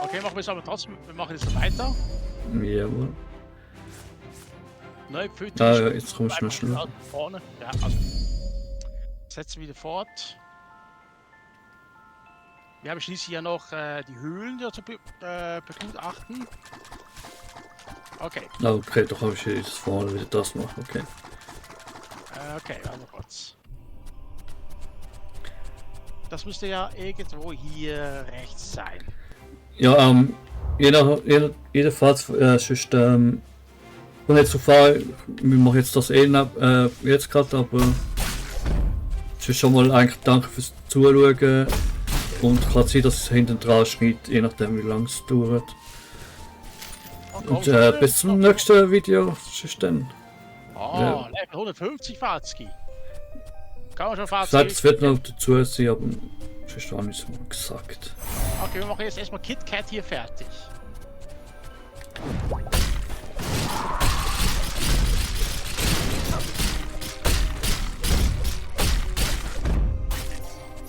Okay, machen wir es aber trotzdem. Wir machen jetzt weiter. Jawohl. Neu gefüllt. Ah, ja, jetzt kommst du noch schnell. Vorne. Ja, also. Setzen wieder fort. Wir haben schließlich ja noch die Höhlen zu begutachten. Okay. Ah, okay, doch habe ich jetzt vorne wieder das machen, okay. Okay, warte kurz. Das müsste ja irgendwo hier rechts sein. Ja, jeder Fahrt ist, und nicht so fahren, wir machen jetzt das jetzt gerade, aber es ist schon mal eigentlich danke fürs Zuschauen und kann sein, dass es hinten dran schneit, je nachdem wie lange es dauert. Und bis zum nächsten Video, ist dann. Oh, Level 150 Fahrzeuge. Kann man schon Vielleicht Fahrzeuge? es wird noch dazu sein, aber es ist auch nicht so gesagt. Okay, wir machen jetzt erstmal KitKat hier fertig.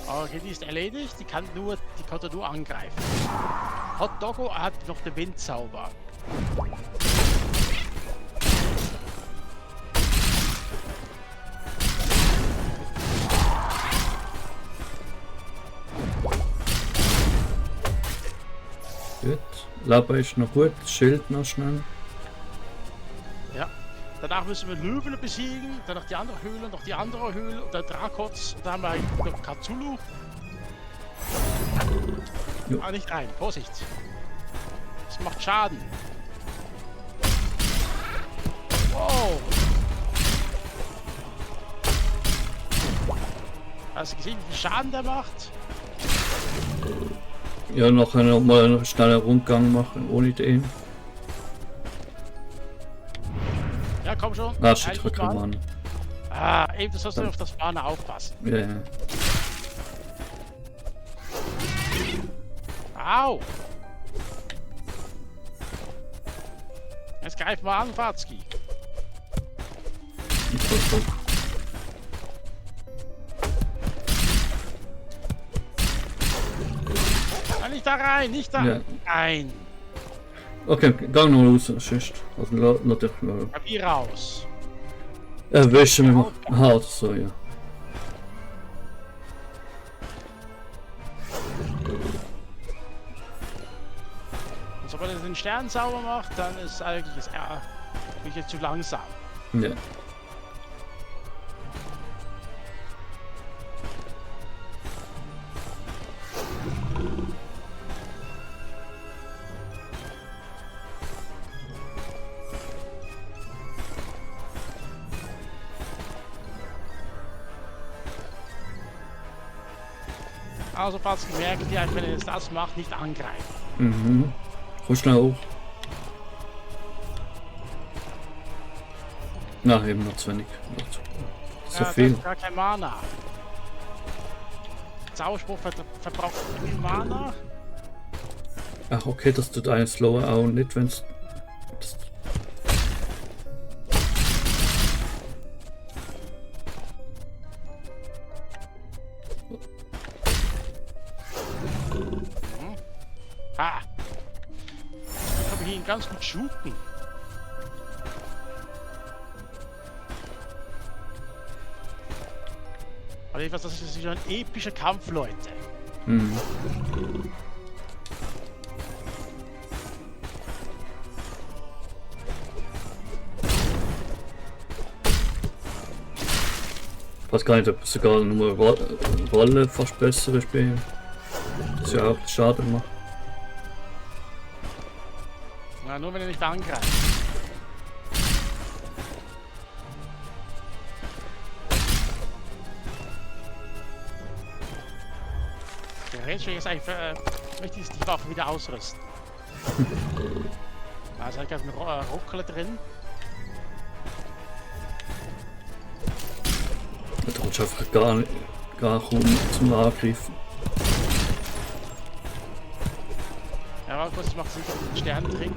Okay, die ist erledigt. Die konnte nur angreifen. Hot Doggo hat noch den Windzauber. Gut. Lava ist noch gut, Schild noch schnell. Ja. Danach müssen wir Löwen besiegen, dann noch die andere Höhle, noch die andere Höhle, und dann Dracots, und dann haben wir noch Cthulhu. Jo. Ah, nicht rein, Vorsicht. Das macht Schaden. Wow. Hast du gesehen, wie viel Schaden der macht? Ja, noch mal einen schnellen Rundgang machen, ohne den. Ja, komm schon. Ah, shit, Heilig drück mal. mal an. Ah, eben, du sollst auf das Mana aufpassen. Ja, ja. Au! Jetzt greif mal an, Fatzki. Ah, nicht da rein, nicht da Ja. rein. Okay, gang noch raus, sonst. Also, lass dich mal. Ja, wie raus. Erwischen wir mal. Aha, oder so, ja. Und sobald er den Stern sauber macht, dann ist eigentlich das wirklich zu langsam. Ja. Also, falls gemerkt, ja, wenn er jetzt das macht, nicht angreifen. Mhm. Komm schnell hoch. Na, eben noch zu wenig. So Ja, viel. das ist gar kein Mana. Zauberspruch verbraucht viel Mana. Ach, okay, das tut einen slower auch nicht, wenn's. Das Ha! Ich kann ihn ganz gut shooten. Aber jedenfalls, das ist wieder ein epischer Kampf, Leute. mhm. Ich weiß gar nicht, ob es sogar nur Rolle fast besser ist bei ihm. Das ja auch Schaden macht. Na, nur wenn er nicht angreift. Der Ranger ist eigentlich möchte ich die Waffe wieder ausrüsten. Also ich habe eine Ruckle drin. Da kommst du einfach gar kaum zum Angreifen. Ja, warte kurz, ich mache sicher den Sterntrick.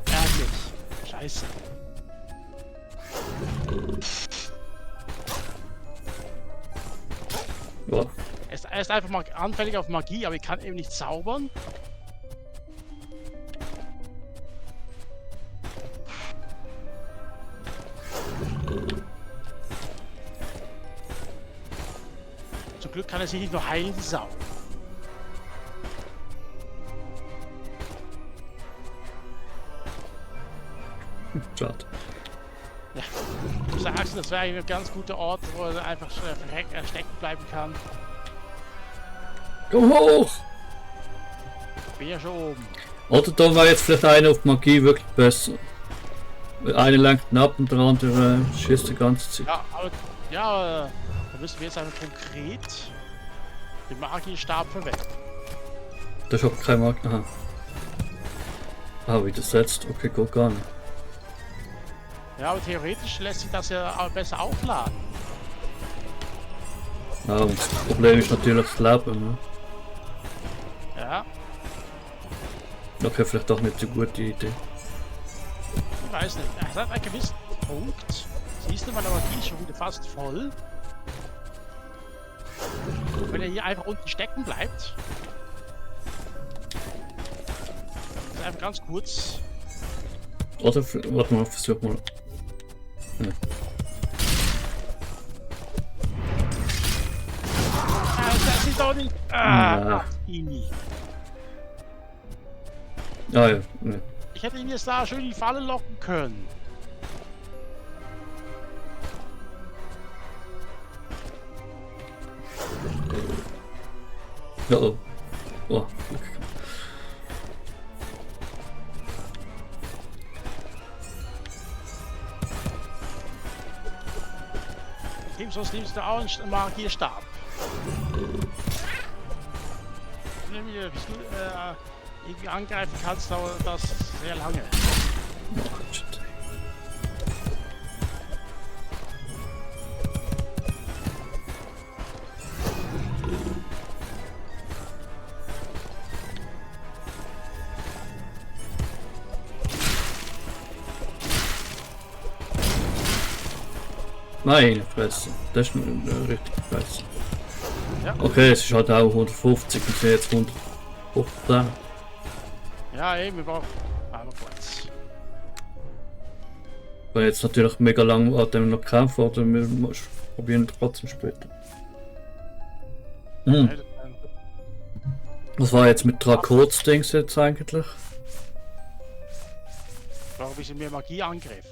Ärgerlich. Scheiße. ist einfach mal anfällig auf Magie, aber ich kann eben nicht zaubern. Zum Glück kann er sich nicht nur heilen, die Sau. Schade. Ja, du sagst, das wäre ein ganz guter Ort, wo er einfach stecken bleiben kann. Komm hoch! Bin ja schon oben. Oder da war jetzt vielleicht einer auf Magie wirklich besser. Einer lenkt ihn ab und der andere schießt die ganze Zeit. Ja, aber ja, da müssen wir jetzt einfach konkret den Magiestab verwenden. Das ist aber kein Magie. Aha. Ah, widersetzt. Okay, geht gar nicht. Ja, aber theoretisch lässt sich das ja auch besser aufladen. Ja, und das Problem ist natürlich das Leben. Ne? Ja, Okay, vielleicht doch nicht so gute Idee. ich weiß nicht. Er hat einen gewissen Punkt. Siehst du, meine Magie ist schon wieder fast voll. Wenn er hier einfach unten stecken bleibt. Das ist einfach ganz kurz. Oder, warte mal, versuch mal. Ja. Das ist doch nicht. Ja. Ihn. Ah ja, ne. Ich hätte ihn jetzt da schön in die Falle locken können. Ja, oh. Oh. Sonst nimmst du auch einen Magierstab. Bis du irgendwie angreifen kannst, dauert das sehr lange. Oh, shit. Meine Fresse, das ist richtig Fresse. Ja. Okay, es ist halt auch 150 und sind jetzt 115. Ja, eben, wir brauchen einmal Platz. Weil jetzt natürlich mega lang an dem noch kämpfen, oder wir probieren trotzdem später. Hm. Was war jetzt mit Dracots-Dings jetzt eigentlich? Ich brauche ein bisschen mehr Magieangriff.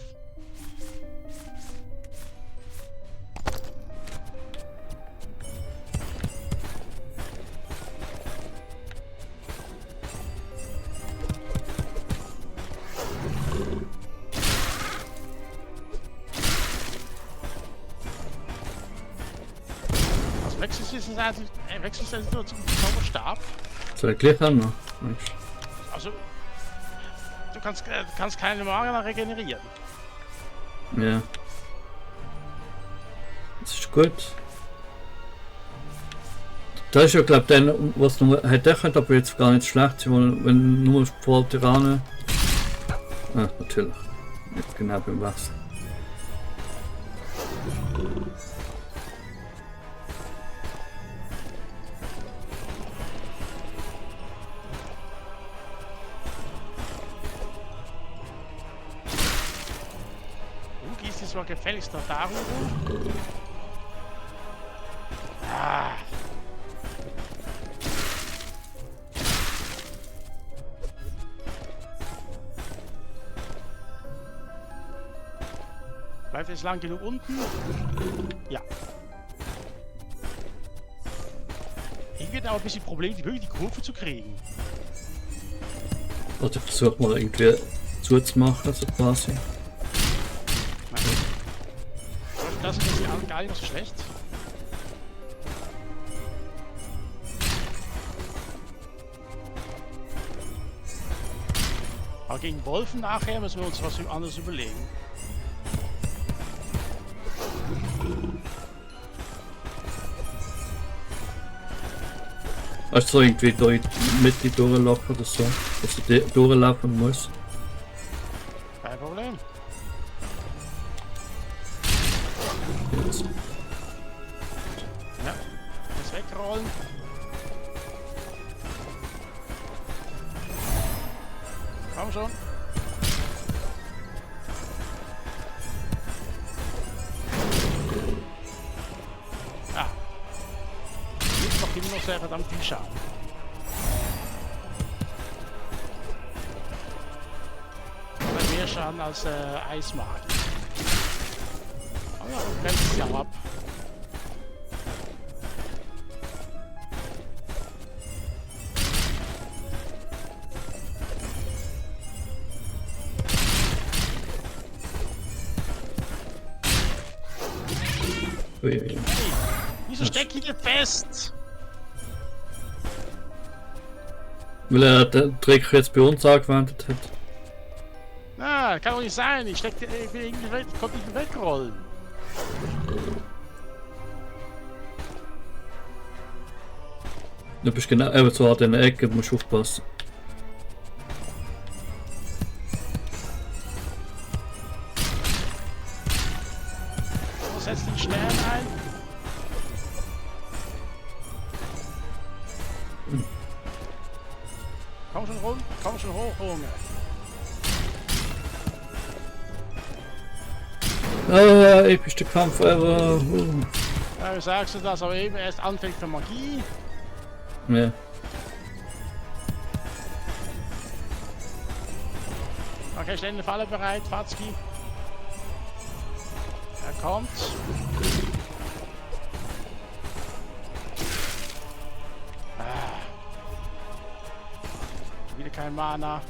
Wechselst du jetzt nur zum Zauberstab? Soll ich gleich haben noch? Also, du kannst keine Mana regenerieren. Ja. Das ist gut. Das ist ja glaube ich dann, was du hätte könnte, aber jetzt gar nicht schlecht sein, wenn nur vor Tyrannen. Ah, natürlich. Nicht genau beim Wechsel. Du gehst jetzt mal gefälligst noch darüber. Ah. Bleibt jetzt lang genug unten? Ja. Ich werde aber ein bisschen Problem, die Kurve zu kriegen. Oder versucht mal irgendwie zuzumachen, so quasi. Das ist jetzt gar nicht so schlecht. Aber gegen Wolfen nachher müssen wir uns was anderes überlegen. Also so irgendwie durch die Mitte durchlaufen oder so, dass du durchlaufen musst. Kein Problem. Jetzt. Ja, jetzt wegrollen. Komm schon. Ah. Jetzt macht immer noch sehr verdammt viel Schaden. Aber mehr Schaden als Eismagie. Aber ja, bremst es ja ab. Ui. Hey, wieso steckt ihr fest? Weil er den Trick jetzt bei uns angewendet hat. Na, kann doch nicht sein. Ich bin irgendwie weg, konnte nicht wegrollen. Du bist genau eben so an der Ecke, du musst aufpassen. So, setz den Stern ein. Komm schon rum, komm schon hoch, Junge. Epischster Kampf ever. Ja, wie sagst du das? Aber eben erst anfängt für Magie. Ja. Okay, stell eine Falle bereit, Fatzki. Er kommt. Wieder kein Mana.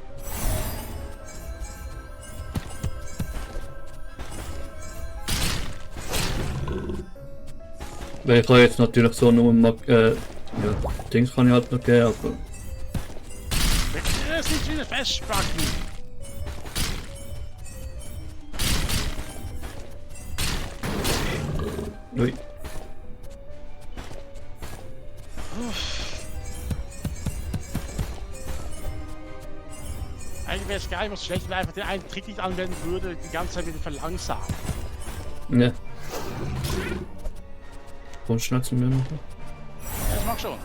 Weil ich kann jetzt natürlich so nur ja, Dings kann ich halt noch geben, aber. Das ist nicht wieder festspacken. Ui. Eigentlich wäre es gar nicht mal so schlecht, wenn er einfach den einen Trick nicht anwenden würde, die ganze Zeit wieder verlangsamen. Ja. Komm schnell zu mir noch. Ja, das mach schon.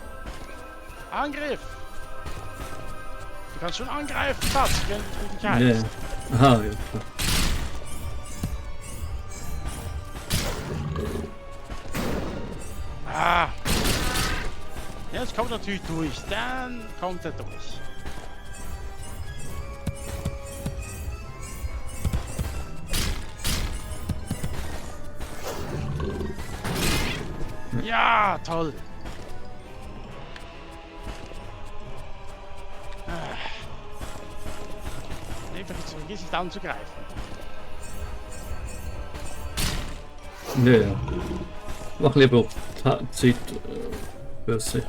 Angriff! Du kannst schon angreifen, Fatz, wenn du dich Ja. heilst. Aha, ja klar. Ah! Jetzt kommt er natürlich durch, dann kommt er durch. Ja, toll! Vergiss nicht anzugreifen. Nee, ja. Mach lieber auf Zeit für sich.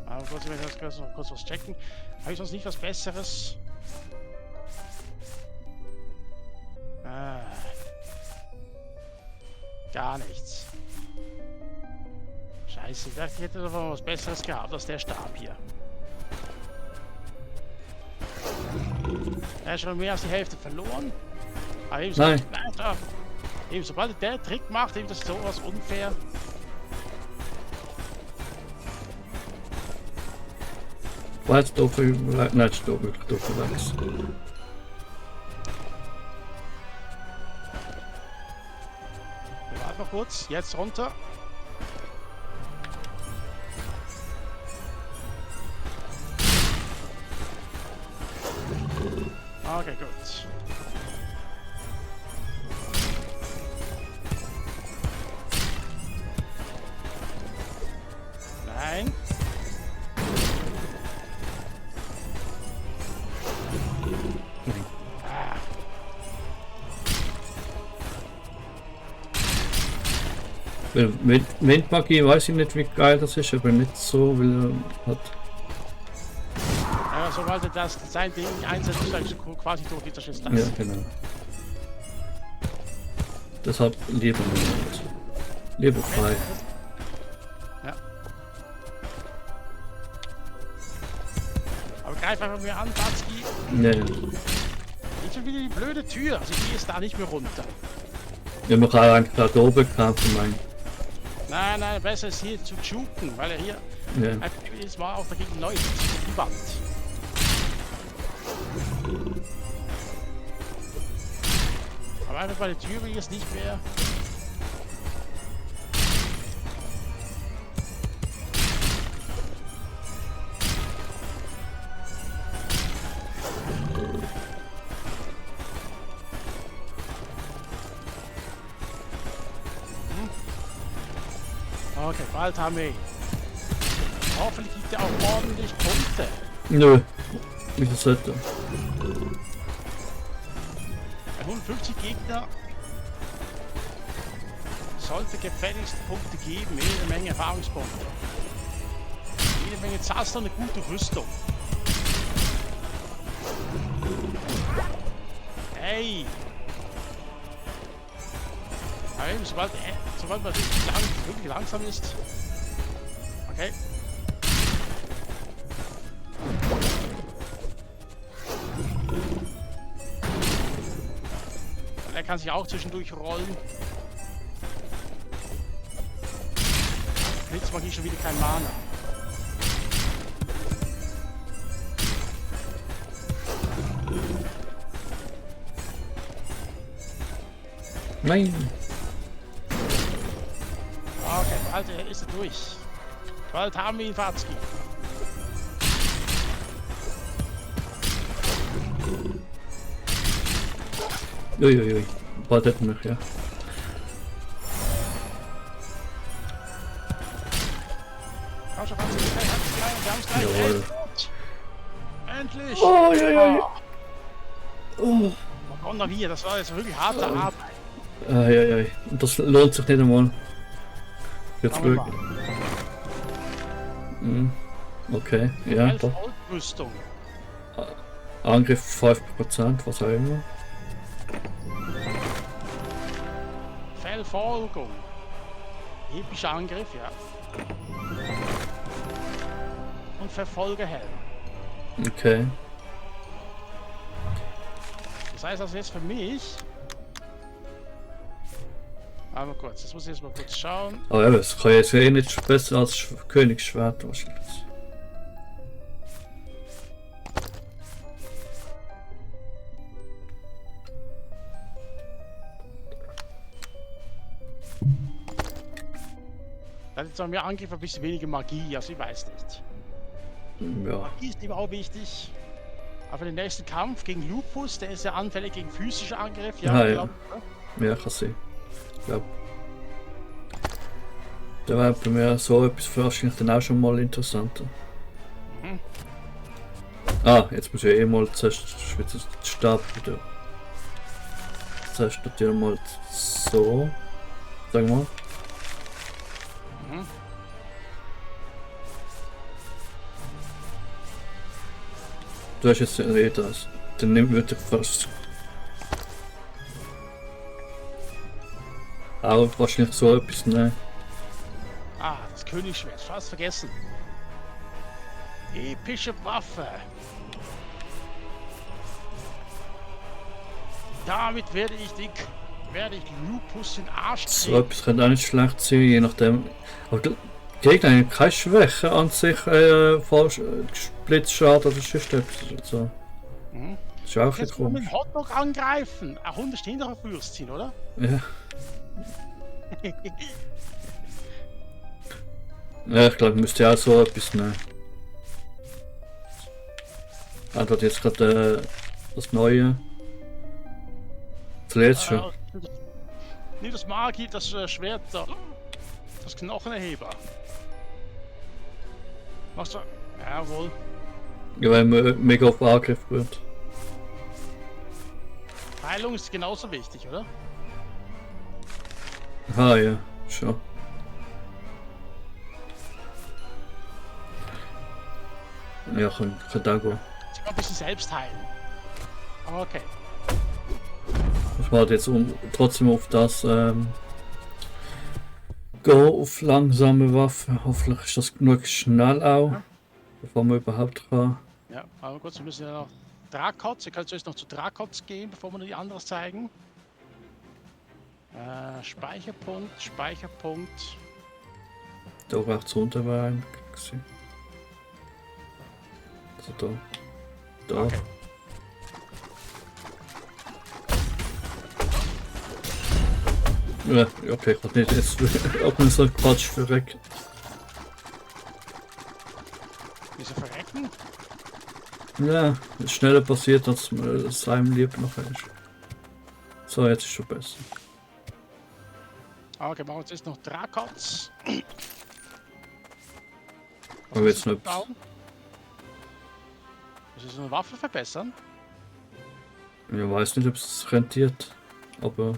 Aber kurz, wenn wir noch kurz was checken. Habe ich sonst nicht was Besseres? Gar nichts. Scheiße, ich dachte, ich hätte doch mal was Besseres gehabt als der Stab hier. Er ist schon mehr als die Hälfte verloren. Aber eben, Nein. Eben sobald der Trick macht, eben das ist sowas unfair. War jetzt doof überlegt? Nein, ist doof, wirklich doof überlegt. Wir warten noch kurz, jetzt runter. Okay, gut. Nein. Ah. Windmagie weiß ich nicht, wie geil das ist, aber nicht so, weil er hat. Ja, sobald er das sein Ding einsetzt, ist er quasi durch wie das ist das. Ja, genau. Deshalb lieber nicht. Lieber frei. Ja. Aber greif einfach mir an, Batski. Nee. Nicht schon wieder die blöde Tür. Also die ist da nicht mehr runter. Ja, man kann eigentlich da oben kämpfen, mein. Nein, nein, besser ist hier zu juken, weil er hier Ja. einfach jedes Mal auch dagegen läuft. Die Wand. Aber einfach bei der Tür jetzt nicht mehr. Okay, bald haben wir ihn. Hoffentlich gibt er auch ordentlich Punkte. Nö. Wie das sollte. Bei 150 Gegner sollte gefälligst Punkte geben, jede Menge Erfahrungspunkte. Jede Menge Zaster und eine gute Rüstung. Hey! Aber eben, sobald man wirklich langsam ist. Okay. Er kann sich auch zwischendurch rollen. Blitzmagie schon wieder kein Mana. Nein. Okay, bald ist er durch. Bald haben wir ihn, Fatzki. Uiuiui. Bald hätten wir, ja. Komm schon, Fatzki, wir haben es gleich. Jawohl. Endlich! Oh, ja, ja, ja. Oh. Und noch hier, das war jetzt wirklich harte Arbeit. Eieiei. Das lohnt sich nicht einmal. Jetzt Schauen wir wirklich. Okay, ja, doch. Rüstung. Angriff 5%, was auch immer. Verfolgung. Epischer Angriff, ja. Und Verfolgerhelm. Okay. Das heißt also jetzt für mich. Aber kurz, das muss ich jetzt mal kurz schauen. Aber ja, es kann jetzt eh nicht besser als Königsschwert wahrscheinlich. Da hat jetzt auch mehr Angriff, ein bisschen weniger Magie, also ich weiß nicht. Ja, Magie ist immer auch wichtig. Aber für den nächsten Kampf gegen Lupus, der ist ja anfällig gegen physische Angriff, ja. Ah, ja. glaub, ne? ja, kann sein. Ich glaube. Da wäre bei mir so etwas wahrscheinlich dann auch schon mal interessanter. Mhm. Ah, jetzt muss ich eh mal zuerst den Stab wieder. Zuerst natürlich mal so. Sag mal. Mhm. Du hast jetzt eh das. Dann nimmt wird er fast. Auch wahrscheinlich so etwas, ne? Ah, das Königsschwert, fast vergessen. Epische Waffe. Damit werde ich Lupus in den Arsch So treten. etwas könnte auch nicht schlecht sein, je nachdem. Aber der Gegner hat keine Schwäche an sich, Blitzschaden oder sonst etwas. So. Mhm. Das ist auch ein Jetzt bisschen wollen wir komisch. den Hotdog angreifen. 100 hinterher Würstchen, oder? Ja. Ja, ich glaube, müsste auch so etwas nehmen. Er hat jetzt gerade das Neue. Das letzte schon. Nicht das Magie, das Schwert da. Das Knochenerheber. Was da? Jawohl. Ja, weil man mega auf Angriff wird. Heilung ist genauso wichtig, oder? Ah ja, schon. Ja, kann auch gehen. Sich mal ein bisschen selbst heilen. Okay. Ich warte jetzt trotzdem auf das Go auf langsame Waffen. Hoffentlich ist das genug schnell auch, bevor man überhaupt kann. Ja, aber kurz, wir müssen ja noch Dracots. Ich kann zuerst noch zu Dracots gehen, bevor wir die anderes zeigen. Speicherpunkt, Speicherpunkt. Da rechts unten war ein gewesen. Also da. Da. Okay. Ja, okay, ich kann nicht jetzt ob man so Quatsch verreckt. Wieso verrecken? Ja, ist schneller passiert, als es einem lieb noch ist. So, jetzt ist schon besser. Okay, machen wir jetzt erst noch Drakots. Aber jetzt nicht. Das ist so eine Waffe verbessern. Ich weiß nicht, ob es rentiert, aber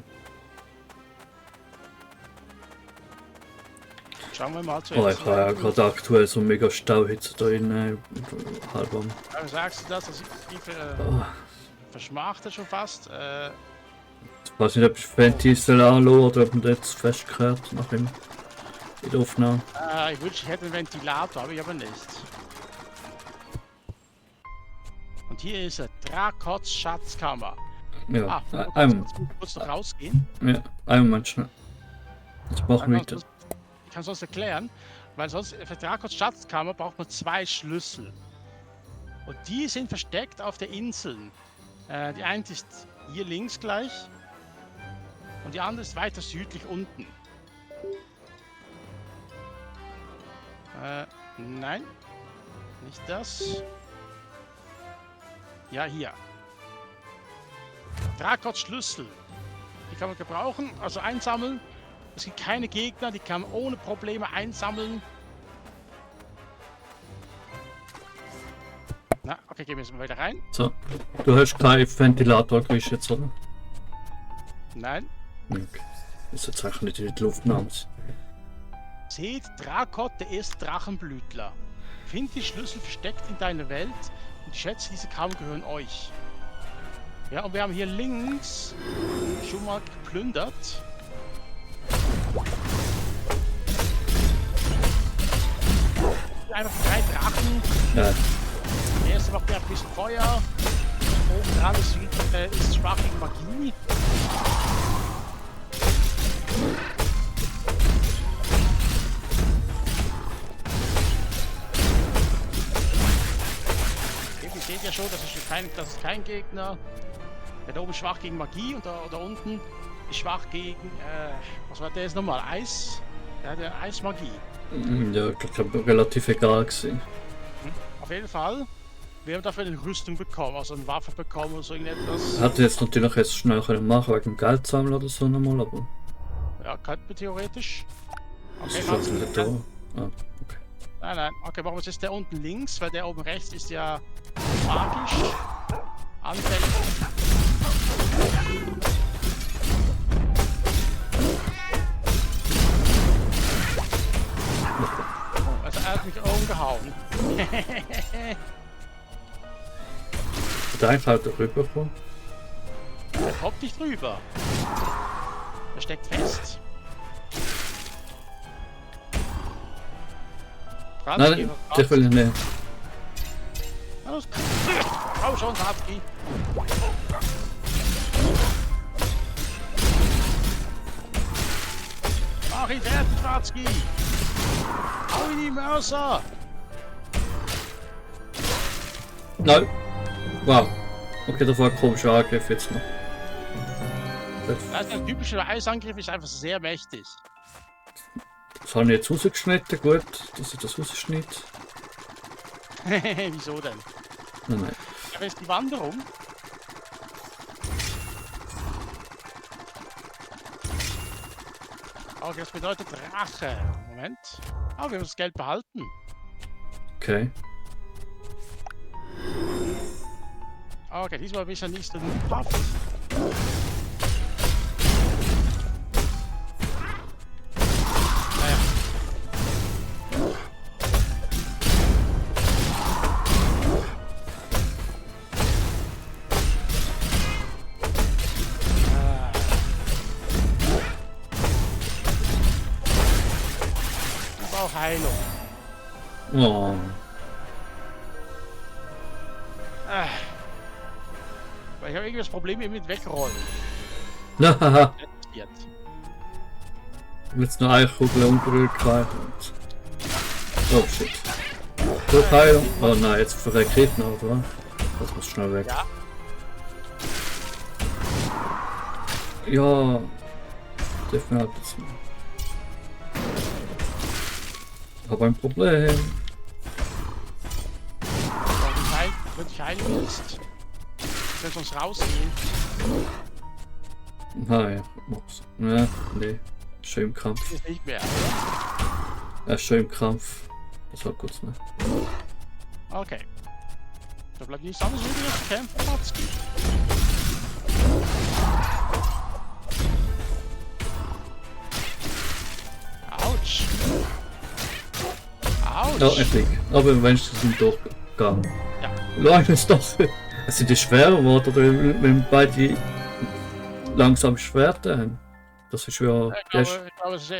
Schauen wir mal oh, zuerst. ich habe ja gerade aktuell so mega Stauhitze da in halb am. Ja, sagst du das? Das ist Oh, verschmachtet schon fast. ich weiß nicht, ob ich Fenty anlasse oder ob man das jetzt festgehört nach ihm in der Aufnahme. Ich wünschte, ich hätte einen Ventilator, habe ich aber nicht. Und hier ist er, Drakots Schatzkammer. Ja, Einmal. Kurz noch rausgehen. ja, einen Moment schnell. Jetzt machen wir das. Ich kann es sonst erklären, weil sonst für Drakots Schatzkammer braucht man 2 Schlüssel. Und die sind versteckt auf der Insel. Die eine ist hier links gleich und die andere ist weiter südlich unten. Nein, nicht das. Ja, hier. Drakots Schlüssel. Die kann man gebrauchen, also einsammeln. Es gibt keine Gegner, die kann man ohne Probleme einsammeln. Na, okay, gehen wir jetzt mal wieder rein. So, du hast keinen Ventilator gewischt jetzt, oder? Nein. Okay. Ist jetzt eigentlich nicht in die Luft namens. Seht Drakot, der erste Drachenblütler. Find die Schlüssel versteckt in deiner Welt und die Schätze dieser Kammer gehören euch. Ja, und wir haben hier links schon mal geplündert. Hier einfach 3 Drachen. Ja, Der erste macht ja ein bisschen Feuer. Oben dran ist schwach gegen Magie. Ihr seht ja schon, das ist kein Gegner. Der da oben ist schwach gegen Magie und da unten ist schwach gegen, was war der jetzt nochmal? Eis? Ja, der Eismagie. ja, ich glaube relativ egal gewesen. Auf jeden Fall. Wir haben dafür eine Rüstung bekommen, also eine Waffe bekommen oder so irgendetwas. Hätte jetzt natürlich jetzt schnell können machen wegen Geld sammeln oder so nochmal, aber. Ja, könnten wir theoretisch. Das Okay, ist machen halt wir nicht da. Ah, okay. Nein, okay, machen wir jetzt der unten links, weil der oben rechts ist ja magisch. Anfällig. Also er hat mich umgehauen. Der einfach halt rüberkommen. Der kommt nicht rüber. Der steckt fest. Franz, geh Nein, mal ich raus. will nicht. Los, komm schon, Satsuki. Mach ihn fertig, Satsuki. Hau in die Mörser. Nein! Wow. Okay, das war ein komischer Angriff jetzt noch. Also ein typischer Eisangriff ist einfach sehr mächtig. Das habe ich jetzt rausgeschnitten, gut, dass ich das rausschneide. Wieso denn? Nein, nein. Aber ist die Wanderung? Okay, das bedeutet Rache. Moment. Ah, wir haben das Geld behalten. Okay. Okay, diesmal bin ich ja nicht so haft. Naja. Ich brauche Heilung. Oh. Weil ich habe irgendwie das Problem mit Wegrollen. Hahaha. Jetzt. Jetzt noch eine Kugel umgerührt gehabt. Oh shit. Durchheilung. Oh nein, jetzt verreckt hinten, oder? Das muss schnell weg. Ja. Ja. Darf mir halt jetzt mal. Ich habe ein Problem. Wenn ich heilen willst, kannst du uns rausgehen. Nein, mach's. Ja, nee. Schön im Kampf. Ist nicht mehr. Er ist schon im Kampf. Das war kurz, ne? Okay. Da bleibt nichts anderes übrig als zu kämpfen, Watzki. Autsch. Autsch. Ja, endlich. Aber wenigstens sind durchgegangen. Ja. Leute, ist doch. Es sind die schwerer geworden, oder wenn beide langsam Schwerter haben. Das ist ja. Ich glaube, es ist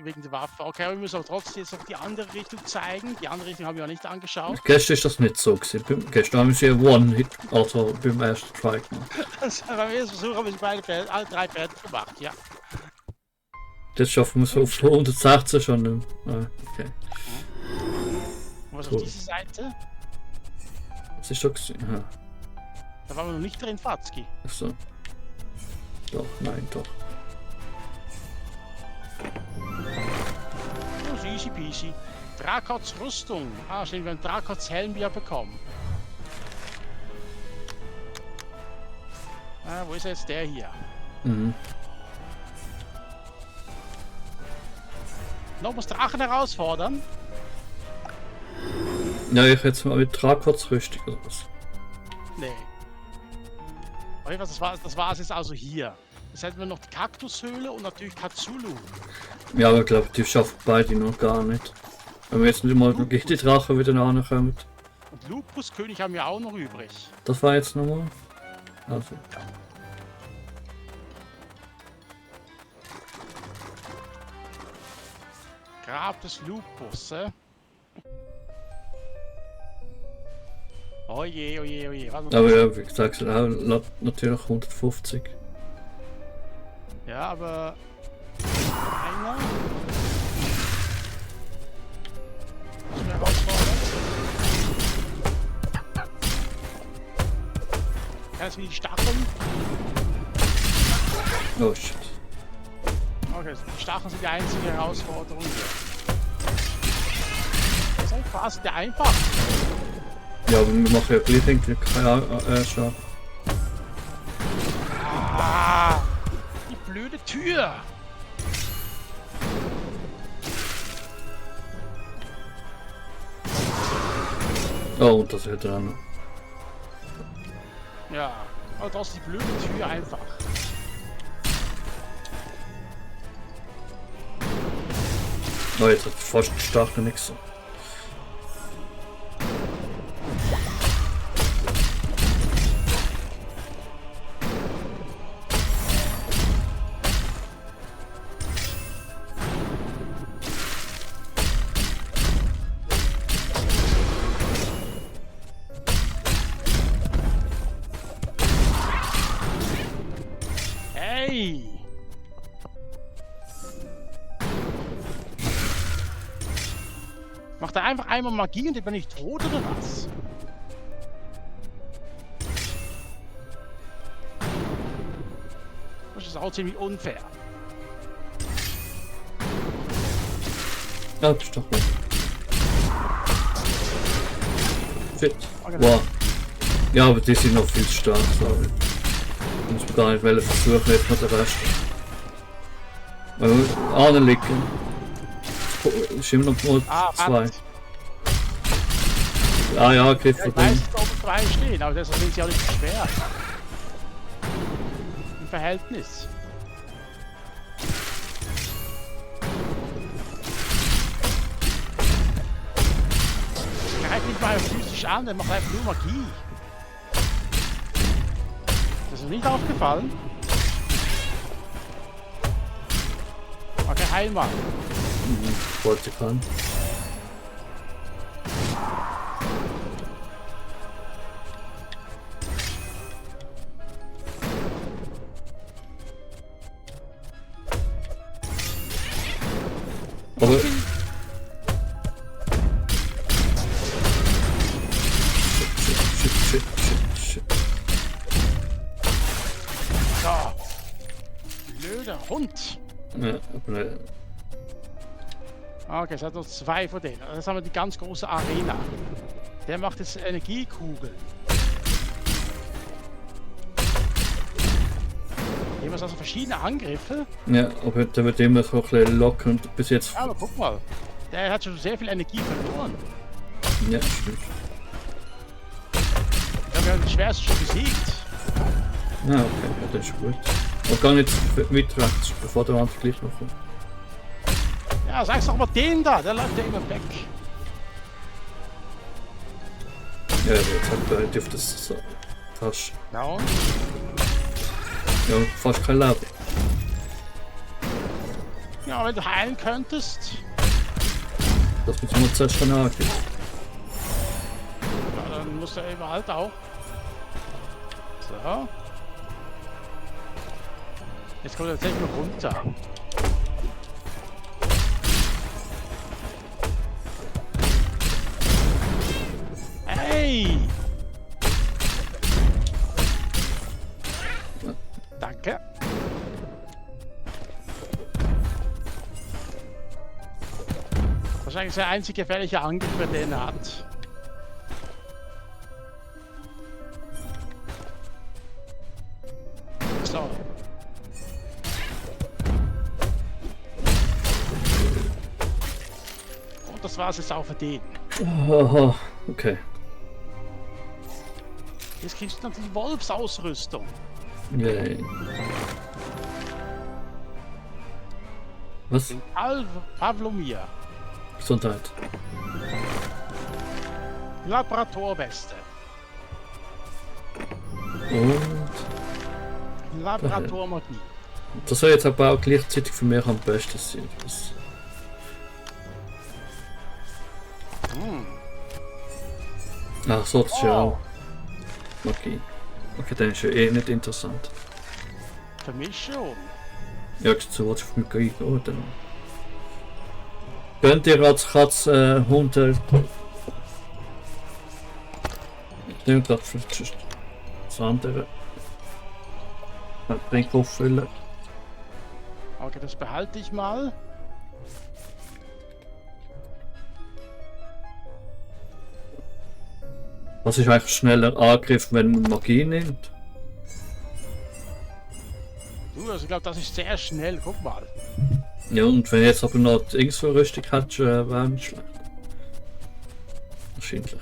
wegen der Waffe. Okay, aber wir müssen aber trotzdem jetzt auf die andere Richtung zeigen. Die andere Richtung haben wir ja nicht angeschaut. Gestern ist das nicht so gewesen. Gestern haben sie One-Hit, also beim ersten Try gemacht. Beim ersten Versuch haben wir alle 3 Pferde gemacht, ja. Das schaffen wir so auf 116 schon. Nicht mehr. Ah, okay. Und was Cool. auf dieser Seite? Das ist doch gewesen. Aha. Da waren wir noch nicht drin, Watzki. Achso. Doch, nein, doch. Das ist easy peasy. Drakots Rüstung. Ah, stimmt, wir haben Drakots Helm wieder bekommen. Ah, wo ist jetzt der hier? Mhm. Noch muss Drachen herausfordern. Ja, ich jetzt mal mit Drakots Rüstung oder was. Nee. Okay, das war es jetzt also hier. Jetzt hätten wir noch die Kaktushöhle und natürlich Katsulu. Ja, aber ich glaube, die schaffen beide noch gar nicht. Wenn wir jetzt nicht mal gegen die Drachen wieder nachkommen. Und Lupuskönig haben wir auch noch übrig. Das war jetzt nochmal. Also. Grab des Lupus, Oje, oje, oje. Aber ja, wie gesagt, auch natürlich 150. Ja, aber einer ist mir herausfordert. Kannst du mir die Stacheln? Oh shit. Okay, die Stacheln sind die einzige Herausforderung hier. Das ist halt quasi der einfach. Ja, aber wir machen ja gleich irgendwie keine Schaden. Ah, die blöde Tür. Oh, und das hätte er noch. Ja, aber das ist die blöde Tür einfach. Oh, jetzt hat fast die Stachel nichts. Hey! Macht er einfach einmal Magie und ich bin nicht tot oder was? Das ist auch ziemlich unfair. Ja, das ist doch gut. Fit. Okay. Wow. Ja, aber die sind noch viel zu stark, glaube ich. Muss man gar nicht versuchen, jetzt noch den Rest. Anliegen. Ist immer noch mal zwei. Warte. Ah ja, Griff Ja, von ich weiß dem. nicht, ob 2 stehen, aber deshalb sind sie auch nicht so schwer. Im Verhältnis. Greif nicht mal physisch an, der macht einfach nur Magie. Das ist nicht aufgefallen. Okay, heil mal. Wollte kann. Aber Hund. Ja, aber ne, Okay, es hat noch 2 von denen. Jetzt haben wir die ganz große Arena. Der macht jetzt Energiekugeln. Hier haben wir also verschiedene Angriffe. ja, aber der wird immer so ein bisschen locker und bis jetzt. Ja, aber guck mal. Der hat schon sehr viel Energie verloren. Ja, stimmt. Ja, wir haben den schwersten schon besiegt. Ja, okay, ja, das ist gut. Und gar nicht weit rechts, bevor der andere gleich noch kommt. Ja, sag's doch mal den da, der läuft ja immer weg. Ja, jetzt hat er halt auf das so fast. Ja, und? Ja, fast kein Leben. Ja, wenn du heilen könntest. Das müssen wir zuerst schon angehen. Ja, dann musst du eben halt auch. So. Jetzt kommt er tatsächlich noch runter. Hey! Danke. Wahrscheinlich der einzige gefährliche Angriff, den er hat. So. Und das war's jetzt auch für den. Aha, okay. Jetzt kriegst du noch die Wolfsausrüstung. Yay. Was? Den Pavlomir. Gesundheit. Laboratorweste. Und Laboratormagie. das soll jetzt aber auch gleichzeitig für mich am besten sein. Das, ach so, das ist ja auch Magie. Okay, dann ist ja eh nicht interessant. Für mich schon. Ja, so was auf Magie gehen, dann. Könnt ihr als Katze Hunde. Ich nehme gerade für das andere. Trink auffüllen. Okay, das behalte ich mal. Was ist eigentlich schneller Angriff, wenn man Magie nimmt? Du, also ich glaube, das ist sehr schnell. Guck mal. Ja, und wenn jetzt aber noch die Rüstung hat, wäre nicht schlecht. Wahrscheinlich.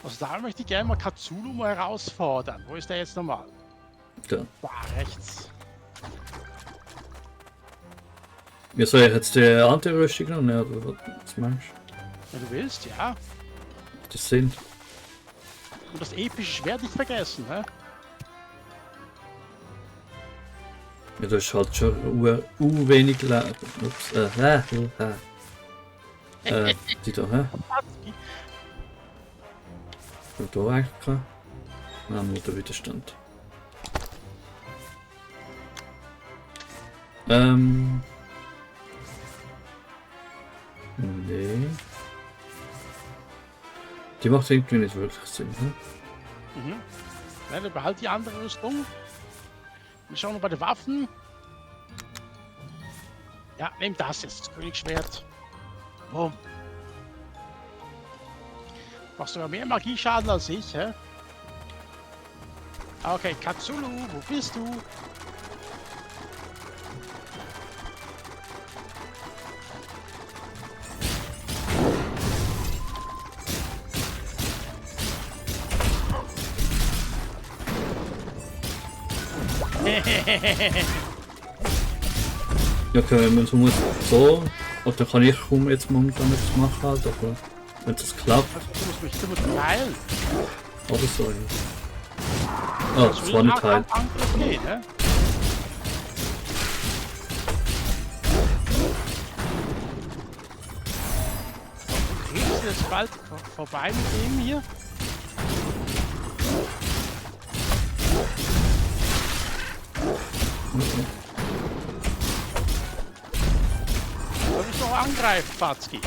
Also da möchte ich gerne mal Cthulhu mal herausfordern. Wo ist der jetzt nochmal? Ja. Da, rechts. Wie soll ich jetzt die Anti-Rüstung noch nehmen, oder was meinst du? Wenn du willst, ja. Das sind. Und das epische Schwert nicht vergessen, hä? Ja, das ist halt schon wenig Leben. Ups, die da, hä? Und da eigentlich kann. Nein, nur der Widerstand. Nee. Die macht irgendwie nicht wirklich Sinn, ne? Mhm. Ja, dann behalt die andere Rüstung. Wir schauen noch bei den Waffen. Ja, nimm das jetzt, das Königsschwert. Boom. Machst sogar mehr Magieschaden als ich, hä? Okay, Cthulhu, wo bist du? Ja, okay, wenn man so muss so, oder kann ich kaum jetzt momentan nichts machen, halt, aber wenn das klappt, Du musst mich heilen. oder so. Ja. Ah, das war nicht halt. Angriff gehen, ne? Kriegst du jetzt bald vorbei mit dem hier? Soll ich noch angreifen, Fatzki?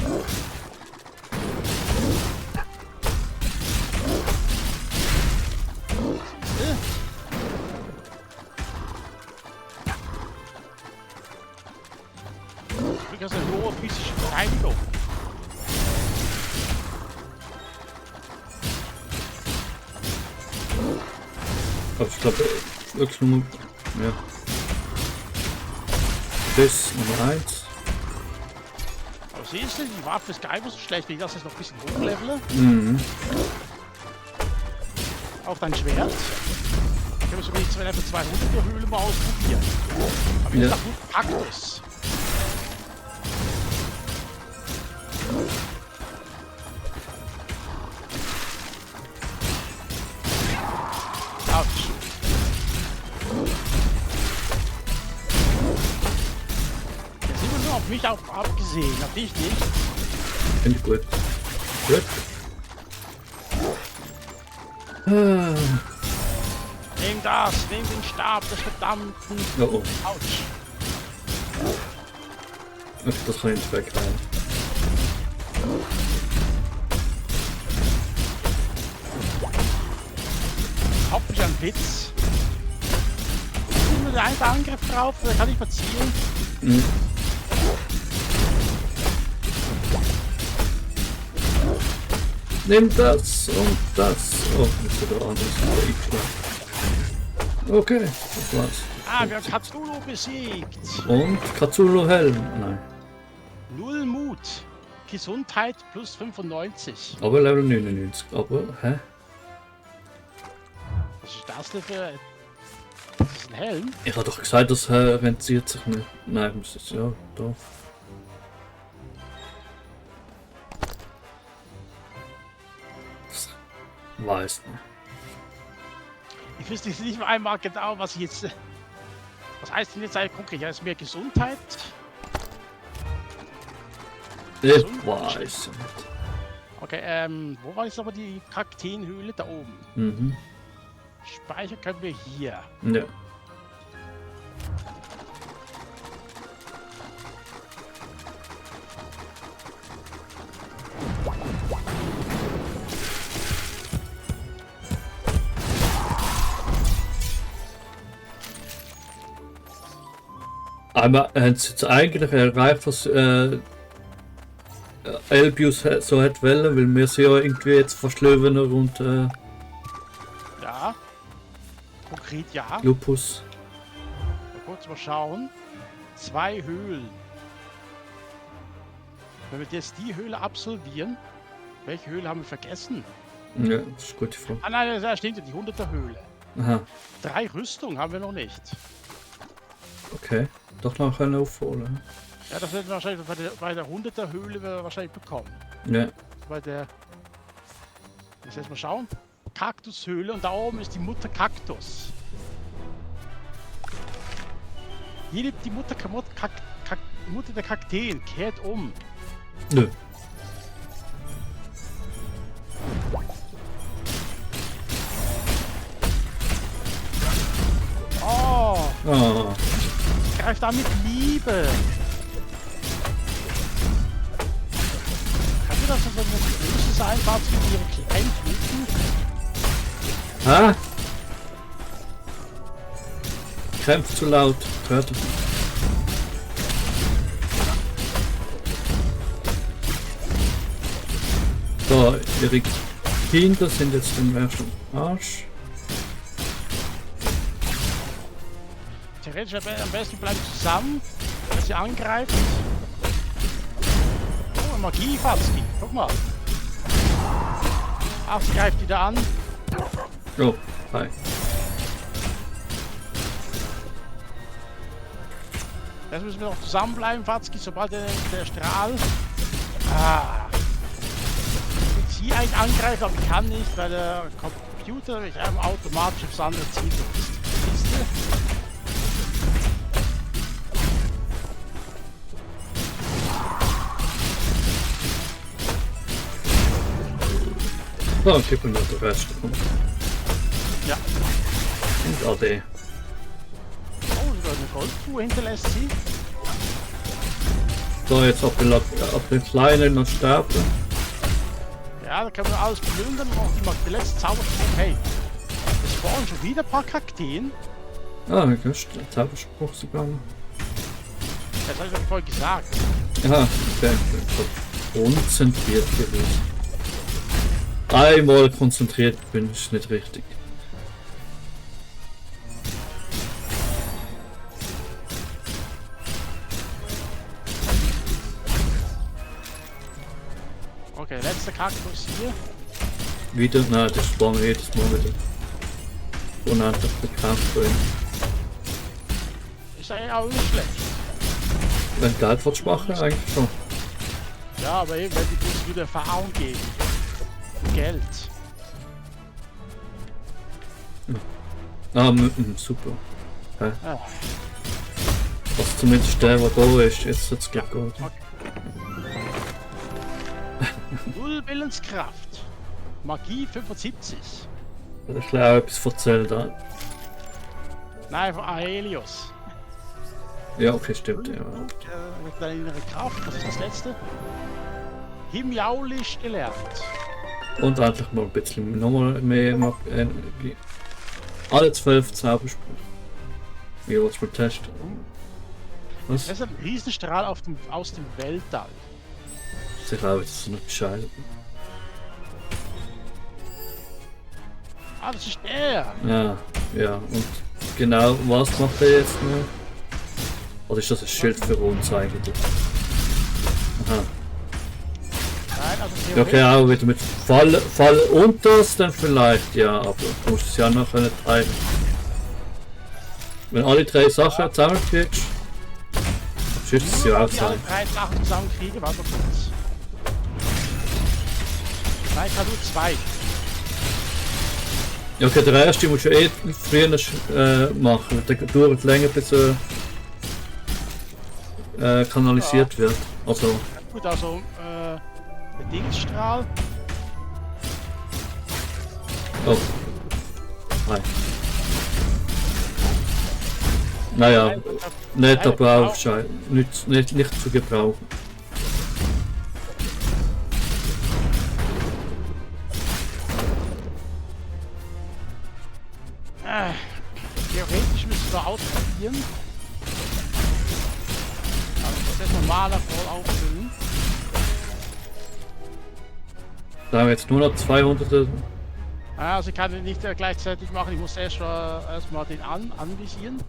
Glück hast du eine hohe physische Verteidigung. Aber ich glaube, wirklich nur. Ja. Das Nummer 1. Aber siehst du, die Waffe ist gar nicht so schlecht, wie das jetzt noch ein bisschen hochleveln. Mhm. Auch dein Schwert. Ich habe so wie 200er Höhle mal ausprobiert. Aber jetzt Ja. noch gut Kaktus. Autsch. Jetzt sind wir nur auf mich abgesehen, auf dich nicht. Finde ich gut. Gut. Ah. Nimm das, nimm den Stab des verdammten. Oh, oh. Autsch. Okay, das kann ich nicht wegrennen. Kopf ist ein Witz. Nur der eine Angriff drauf, da kann ich verziehen. Mhm. Nimm das und das. Oh, das ist wieder anders. Okay, das war's. Ah, wir haben Cthulhu besiegt. Und Cthulhu Helm. Nein, Null Mut. Gesundheit plus 95. aber Level 99. Aber, hä? Was ist das denn für... Das ist ein Helm? Ich habe doch gesagt, das rentiert sich nicht. Nein, muss es ja, doch. Weiß nicht. Ich wüsste jetzt nicht einmal genau, was ich jetzt... Was heißt denn jetzt eigentlich konkret? Ja, ist mehr Gesundheit? Ich weiß nicht. Okay, wo war jetzt aber die Kakteenhöhle? Da oben. Mhm. Speicher können wir hier. Ja. Aber haben sie jetzt eigentlich erreicht, was Elbius so hat wollen, weil wir sind ja irgendwie jetzt fast Löwener und Ja. Konkret ja. Lupus. Mal kurz mal schauen. 2 Höhlen. Wenn wir jetzt die Höhle absolvieren, welche Höhle haben wir vergessen? Ja, das ist eine gute Frage. Ah nein, da steht ja die 100er Höhle. Aha, 3 Rüstungen haben wir noch nicht. okay. Doch noch eine aufholen. Ja, das werden wir wahrscheinlich bei der 100er Höhle wahrscheinlich bekommen. Ja. Bei der... Jetzt erstmal schauen. Kaktushöhle und da oben ist die Mutter Kaktus. Hier lebt die Mutter der Kakteen, kehrt um. Nö. Oh, Ah, greift an mit Liebe. Kann dir das so eine Größe sein, was mit ihren kleinen Fluten? ah? Kämpft zu laut. Hört es. So, ihre Kinder sind jetzt im ersten Arsch. Theoretisch am besten bleiben zusammen, dass sie angreift. Oh, Magie, Fatzki. Guck mal. Ach, sie greift wieder an. Oh, hi. Jetzt müssen wir noch zusammenbleiben, Fatzki, sobald der Strahl. Ah. Ich will sie eigentlich angreifen, aber ich kann nicht, weil der Computer mich automatisch aufs andere Ziel drückt. Siehst du? So, gib mir noch den Rest. Ja. Und AD. Oh, sogar eine Goldtruhe hinterlässt sie. So, jetzt auf den kleinen noch sterben. Ja, da können wir alles plündern und die letzte Zauberspruch. Hey, es spawnen schon wieder ein paar Kakteen. Ah, das ist der Zauberspruch sogar. Das habe ich doch voll gesagt. Ja, okay. Konzentriert gewesen. Einmal konzentriert bin ich nicht richtig. Okay, letzter Kaktus hier. Wieder? Nein, das spawnen wir jedes Mal wieder. Unendlich bekämpft werden. Ist eigentlich auch nicht schlecht. Wenn Geld willst du machen, eigentlich schon. Ja, aber eben, wenn die uns wieder Erfahrung geben. Geld. Ah, super. Okay. Ja. Was zumindest der da ist, jetzt hat es gleich gut. Null Willenskraft. Magie 75. Ich will auch etwas erzählen da. Nein, von Aelios. Ja, okay, stimmt. Ja. Mit deiner inneren Kraft, was ist das letzte? Himjaulisch gelernt. Und endlich mal ein bisschen nochmal mehr Energie. Alle 12 Zaubersprüche. Wie willst du mal testen? Was? Das ist ein Riesenstrahl aus dem Weltall. Sicher auch jetzt so eine Bescheid. Ah, das ist der! Ja, ja. Und genau was macht er jetzt noch? Oder ist das ein Schild für uns eigentlich? Aha. Nein, also Ja, okay, auch wieder mit Fall und das dann vielleicht, ja, aber du musst es ja noch nicht teilen. Wenn alle drei Sachen zusammenkriegst, schützt es ja auch die alle sein. drei Sachen zusammen kriege, warte mal kurz. Nein, ich kann nur zwei. Ja, okay, der erste musst du eh früher machen, der dauert länger bis er kanalisiert wird. Also, Gut, also der Dingsstrahl. oh. Nein. Naja, nicht aber auch nicht zu gebrauchen. Theoretisch müssen wir ausprobieren. Also ich muss erstmal Maler voll auffüllen. Da haben wir jetzt nur noch 200. Also ich kann den nicht gleichzeitig machen, ich muss erstmal den anvisieren.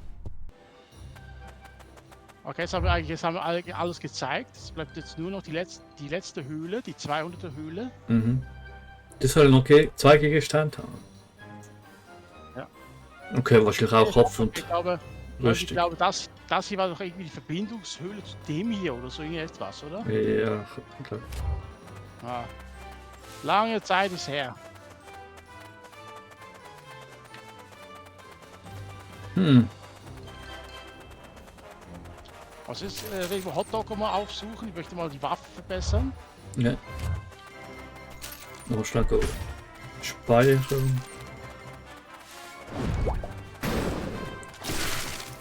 Okay, jetzt haben wir alles gezeigt. Es bleibt jetzt nur noch die letzte Höhle, die 200er Höhle. Mhm. Das soll noch zwei Gegenstände haben. Ja. Okay, wahrscheinlich auch Kopf und Ich glaube, Rüstung. das hier war doch irgendwie die Verbindungshöhle zu dem hier oder so irgendetwas, oder? Ja, klar. Ah. Lange Zeit ist her. Hm. Was ist, will ich mal Hotdog mal aufsuchen? Ich möchte mal die Waffe verbessern. Ja. Noch schnell speichern.